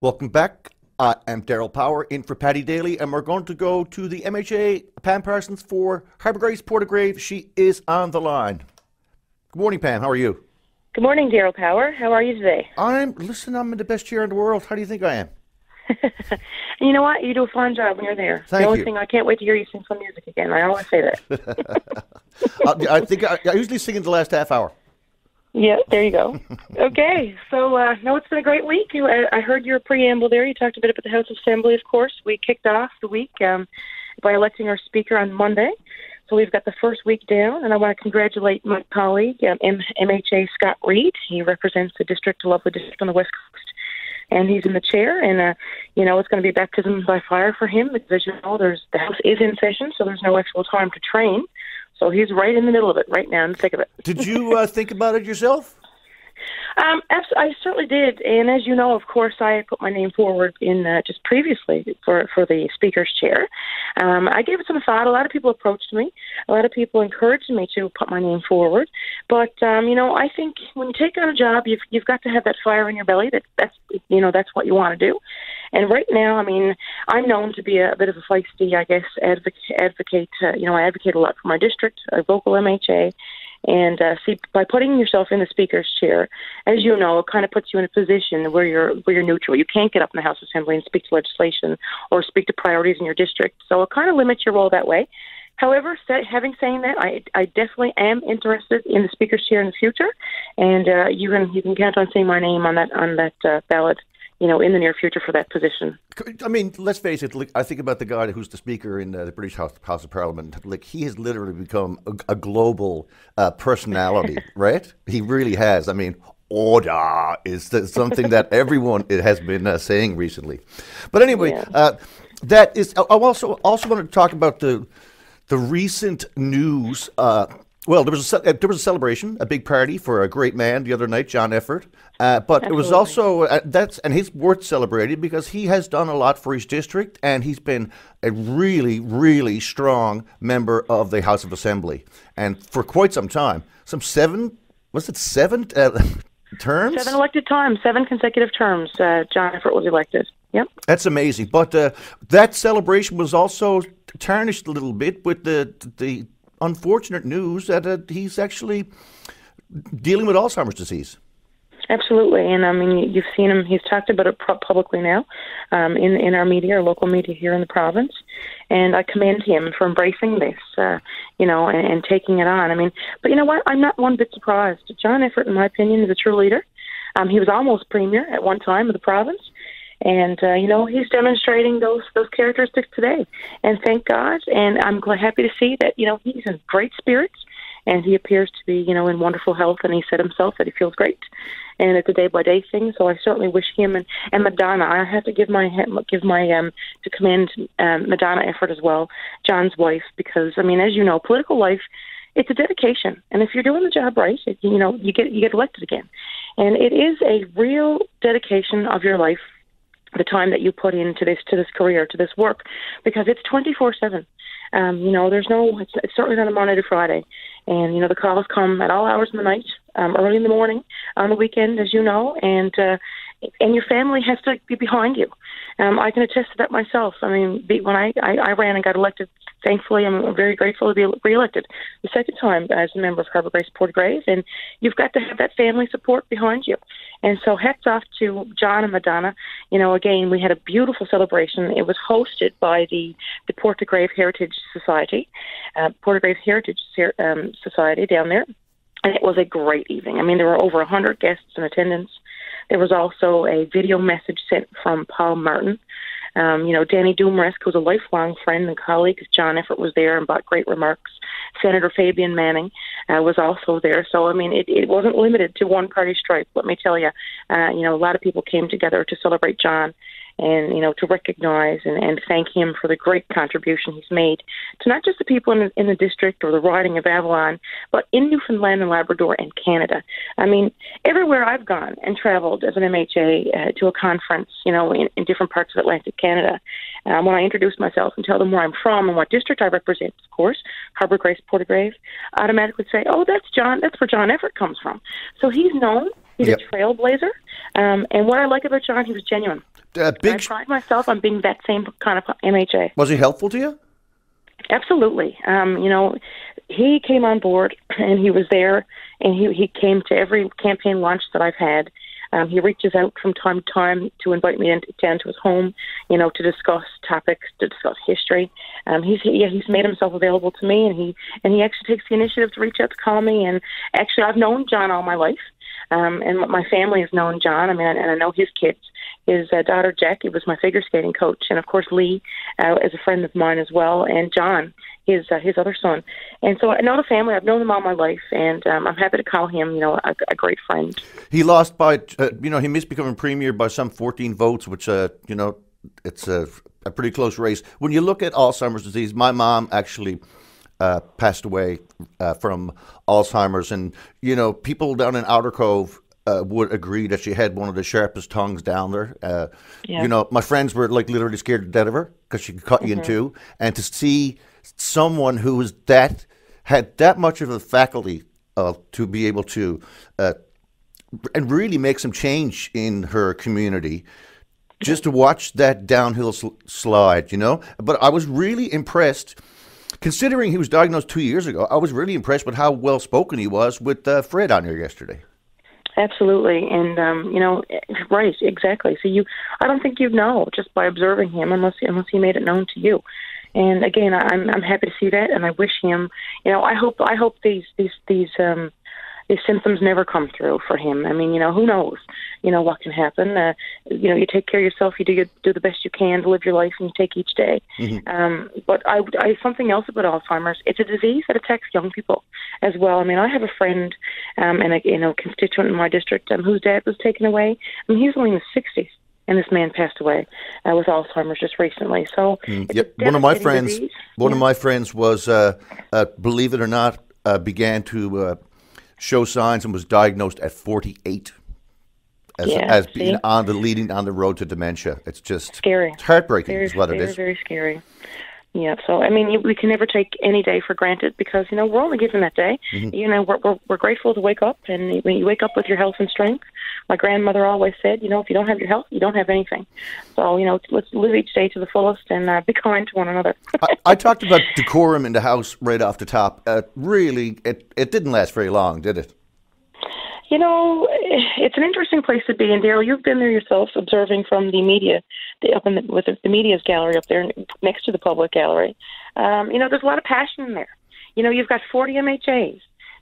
Welcome back. I'm Daryl Power in for Paddy Daly, and we're going to go to the MHA, Pam Parsons, for Harbour Grace, Portagrave. She is on the line. Good morning, Pam. How are you? Good morning, Daryl Power. How are you today? I'm in the best chair in the world. How do you think I am? You know what? You do a fine job when you're there. Thank the only you. thing, I can't wait to hear you sing some music again. I always say that. I think I usually sing in the last half hour. Yeah, there you go. Okay, so no, it's been a great week. I heard your preamble there. You talked a bit about the House Assembly, of course. We kicked off the week by electing our Speaker on Monday. So we've got the first week down, and I want to congratulate my colleague, MHA Scott Reid. He represents the district, a lovely district on the West Coast. And he's in the chair, and, it's going to be baptism by fire for him because, as you know, the House is in session, so there's no actual time to train. So he's right in the middle of it right now, in the thick of it. Did you think about it yourself? I certainly did, and as you know, of course, I put my name forward in just previously for the Speaker's chair. I gave it some thought. A lot of people approached me. A lot of people encouraged me to put my name forward. But I think when you take on a job, you've got to have that fire in your belly. That's what you want to do. And right now, I'm known to be a bit of a feisty, I guess, advocate. I advocate a lot for my district, a local MHA. And by putting yourself in the Speaker's chair, as you know, it kind of puts you in a position where you're neutral. You can't get up in the House Assembly and speak to legislation or speak to priorities in your district. So it kind of limits your role that way. However, having saying that, I definitely am interested in the Speaker's chair in the future, and you can count on seeing my name on that ballot. In the near future for that position. Let's face it. I think about the guy who's the Speaker in the British House of Parliament. He has literally become a global personality, right? He really has. Order is something that everyone has been saying recently. But anyway, yeah. That is. I also want to talk about the recent news. Well, there was a celebration, a big party for a great man the other night, John Efford. But Absolutely. It was also and he's worth celebrating because he has done a lot for his district, and he's been a really, really strong member of the House of Assembly, and for quite some time, seven terms? 7 elected times, 7 consecutive terms. John Efford was elected. Yep. That's amazing. But that celebration was also tarnished a little bit with the unfortunate news that he's actually dealing with Alzheimer's disease. Absolutely, and you've seen him. He's talked about it publicly now, in our media, our local media here in the province, and I commend him for embracing this, and taking it on. But you know what? I'm not one bit surprised. John Efford, in my opinion, is a true leader. He was almost premier at one time of the province. And, he's demonstrating those characteristics today. And thank God. And I'm happy to see that, he's in great spirits. And he appears to be, in wonderful health. And he said himself that he feels great. And it's a day-by-day thing. So I certainly wish him and Madonna. I have to to commend Madonna Efford as well, John's wife. Because, as you know, political life, it's a dedication. And if you're doing the job right, you get elected again. And it is a real dedication of your life, the time that you put into this career, to this work, because it's 24/7. It's certainly not a Monday to Friday. And, the calls come at all hours of the night, early in the morning, on the weekend, as you know, and your family has to be behind you. I can attest to that myself. When I ran and got elected, thankfully, I'm very grateful to be re-elected the second time as a member of Harbour Grace, Portagrave, and you've got to have that family support behind you. And so hats off to John and Madonna. Again, we had a beautiful celebration. It was hosted by the Portagrave Heritage Society, Portagrave Heritage Society down there. And it was a great evening. There were over 100 guests in attendance. There was also a video message sent from Paul Martin. Danny Dumresk, who's a lifelong friend and colleague of John Efford, was there and brought great remarks. Senator Fabian Manning was also there. So, it wasn't limited to one party stripe, let me tell you. A lot of people came together to celebrate John and, to recognize and thank him for the great contribution he's made to not just the people in the district or the riding of Avalon, but in Newfoundland and Labrador and Canada. Everywhere I've gone and traveled as an MHA to a conference, in different parts of Atlantic Canada, when I introduce myself and tell them where I'm from and what district I represent, of course, Harbour Grace, Portagrave, automatically say, oh, that's where John Efford comes from. So he's known. He's Yep. a trailblazer. And what I like about John, he was genuine. I pride myself on being that same kind of MHA. Was he helpful to you? Absolutely. He came on board and he was there, and he came to every campaign launch that I've had. He reaches out from time to time to invite me down to his home, to discuss topics, to discuss history. He's made himself available to me, and he actually takes the initiative to reach out to call me. And actually, I've known John all my life, and my family has known John. And I know his kids. His daughter Jackie was my figure skating coach, and of course Lee is a friend of mine as well, and John, his other son. And so I know the family. I've known them all my life, and I'm happy to call him, a great friend. He lost by, he missed becoming premier by some 14 votes, which, it's a pretty close race. When you look at Alzheimer's disease, my mom actually passed away from Alzheimer's, and people down in Outer Cove would agree that she had one of the sharpest tongues down there. My friends were like literally scared to death of her because she could cut you in two. And to see someone who was had that much of a faculty to be able to and really make some change in her community, just to watch that downhill slide, But I was really impressed. Considering he was diagnosed 2 years ago, I was really impressed with how well spoken he was with Fred on here yesterday. Absolutely, and right, exactly. So I don't think you'd know just by observing him, unless he made it known to you. And again, I'm happy to see that, and I wish him. I hope these symptoms never come through for him. I mean, who knows? What can happen. You take care of yourself. You do the best you can to live your life, and you take each day. Mm-hmm. But something else about Alzheimer's. It's a disease that attacks young people as well. I mean, I have a friend and a constituent in my district whose dad was taken away. I mean, he was only in his 60s. And this man passed away with Alzheimer's just recently. So, one of my friends was, believe it or not, began to show signs and was diagnosed at 48 as being leading on the road to dementia. It's just scary. It's heartbreaking, is what it is. Very, very scary. Yeah, so I mean, we can never take any day for granted because we're only given that day. Mm-hmm. We're grateful to wake up, and when you wake up with your health and strength, my grandmother always said, if you don't have your health, you don't have anything. So let's live each day to the fullest and be kind to one another. I talked about decorum in the house right off the top. Really, it didn't last very long, did it? It's an interesting place to be. And Daryl, you've been there yourself, observing from the media, with the media's gallery up there next to the public gallery. There's a lot of passion in there. You've got 40 MHAs.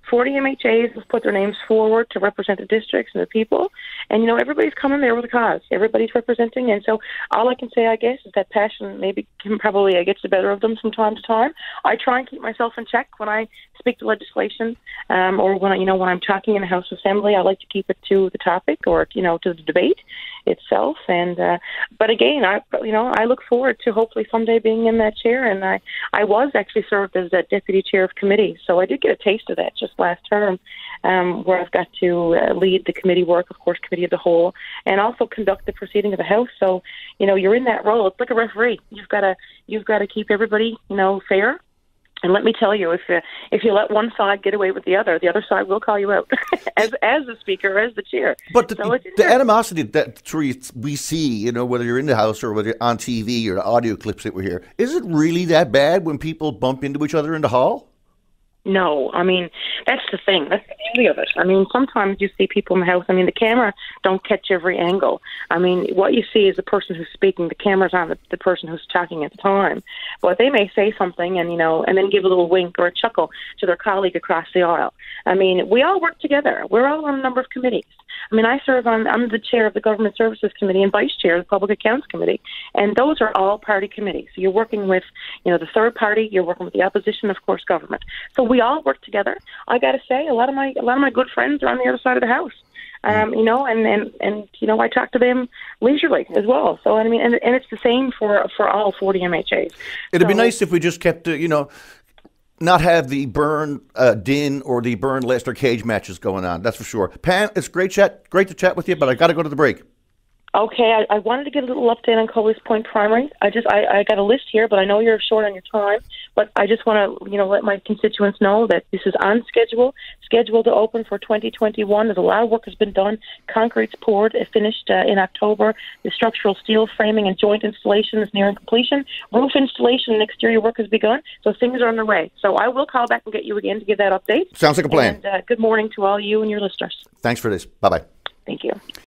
40 MHAs have put their names forward to represent the districts and the people. And, everybody's coming there with a cause. Everybody's representing. And so all I can say, I guess, is that passion maybe gets the better of them from time to time. I try and keep myself in check when I speak to legislation or when I'm talking in the House Assembly. I like to keep it to the topic or, to the debate itself. And but again, I look forward to hopefully someday being in that chair. And I was actually served as a deputy chair of committee. So I did get a taste of that just last term, where I've got to lead the committee work, of course, committee of the whole, and also conduct the proceeding of the House. So, you're in that role. It's like a referee. You've got to keep everybody, fair. And let me tell you, if you let one side get away with the other side will call you out as the speaker, as the chair. But the animosity that we see, whether you're in the House or whether you're on TV or the audio clips that we hear, is it really that bad when people bump into each other in the hall? No, I mean, that's the thing. That's the beauty of it. I mean, sometimes you see people in the house. I mean, the camera don't catch every angle. I mean, what you see is the person who's speaking. The camera's on the person who's talking at the time. But they may say something and then give a little wink or a chuckle to their colleague across the aisle. I mean, we all work together. We're all on a number of committees. I mean, I'm the chair of the Government Services Committee and vice chair of the Public Accounts Committee. And those are all party committees. So you're working with, the third party. You're working with the opposition, of course, government. So we all work together. I got to say, a lot of my good friends are on the other side of the house. And I talk to them leisurely as well. So I mean, and it's the same for all 40 MHAs. It'd be nice if we just kept, not have the Byrne Din or the Byrne Lester Cage matches going on. That's for sure. Pam, it's great to chat with you, but I got to go to the break. Okay, I wanted to get a little update on Coley's Point Primary. I got a list here, but I know you're short on your time. But I just want to, let my constituents know that this is on schedule, scheduled to open for 2021. There's a lot of work has been done. Concrete's poured, finished in October. The structural steel framing and joint installation is nearing completion. Roof installation and exterior work has begun. So things are underway. So I will call back and get you again to give that update. Sounds like a plan. And good morning to all you and your listeners. Thanks for this. Bye-bye. Thank you.